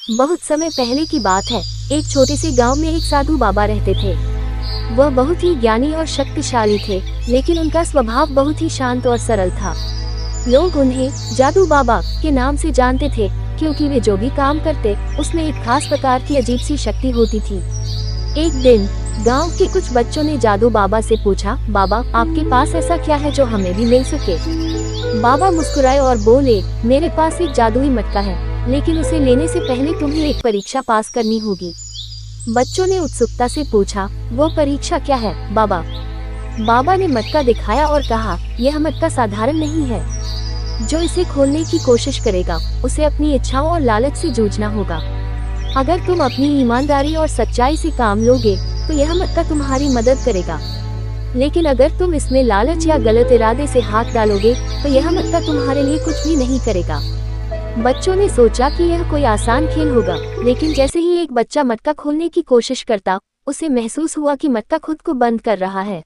बहुत समय पहले की बात है। एक छोटे से गांव में एक साधु बाबा रहते थे। वह बहुत ही ज्ञानी और शक्तिशाली थे, लेकिन उनका स्वभाव बहुत ही शांत और सरल था। लोग उन्हें जादू बाबा के नाम से जानते थे, क्योंकि वे जो भी काम करते उसमें एक खास प्रकार की अजीब सी शक्ति होती थी। एक दिन गांव के कुछ बच्चों ने जादू बाबा से पूछा, बाबा आपके पास ऐसा क्या है जो हमें भी मिल सके। बाबा मुस्कुराए और बोले, मेरे पास एक जादुई मटका है, लेकिन उसे लेने से पहले तुम्हें एक परीक्षा पास करनी होगी। बच्चों ने उत्सुकता से पूछा, वो परीक्षा क्या है बाबा। बाबा ने मटका दिखाया और कहा, यह मटका साधारण नहीं है। जो इसे खोलने की कोशिश करेगा उसे अपनी इच्छाओं और लालच से जूझना होगा। अगर तुम अपनी ईमानदारी और सच्चाई से काम लोगे तो यह मटका तुम्हारी मदद करेगा, लेकिन अगर तुम इसमें लालच या गलत इरादे से हाथ डालोगे तो यह मटका तुम्हारे लिए कुछ भी नहीं करेगा। बच्चों ने सोचा कि यह कोई आसान खेल होगा, लेकिन जैसे ही एक बच्चा मटका खोलने की कोशिश करता, उसे महसूस हुआ कि मटका खुद को बंद कर रहा है।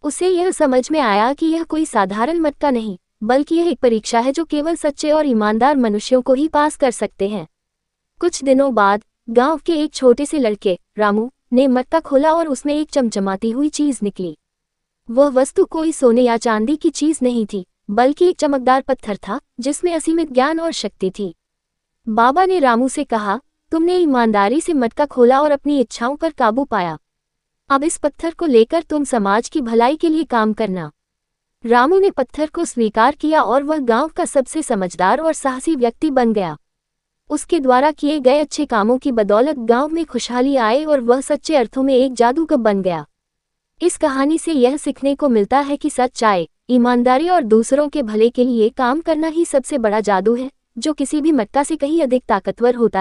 उसे यह समझ में आया कि यह कोई साधारण मटका नहीं, बल्कि यह एक परीक्षा है जो केवल सच्चे और ईमानदार मनुष्यों को ही पास कर सकते हैं। कुछ दिनों बाद गांव के एक छोटे से लड़के रामू ने मटका खोला और उसमें एक चमचमाती हुई चीज निकली। वह वस्तु कोई सोने या चांदी की चीज नहीं थी, बल्कि एक चमकदार पत्थर था जिसमें असीमित ज्ञान और शक्ति थी। बाबा ने रामू से कहा, तुमने ईमानदारी से मटका खोला और अपनी इच्छाओं पर काबू पाया। अब इस पत्थर को लेकर तुम समाज की भलाई के लिए काम करना। रामू ने पत्थर को स्वीकार किया और वह गांव का सबसे समझदार और साहसी व्यक्ति बन गया। उसके द्वारा किए गए अच्छे कामों की बदौलत गांव में खुशहाली आए और वह सच्चे अर्थों में एक जादूगर बन गया। इस कहानी से यह सीखने को मिलता है कि सच्चाई, ईमानदारी और दूसरों के भले के लिए काम करना ही सबसे बड़ा जादू है, जो किसी भी मटका से कहीं अधिक ताकतवर होता है।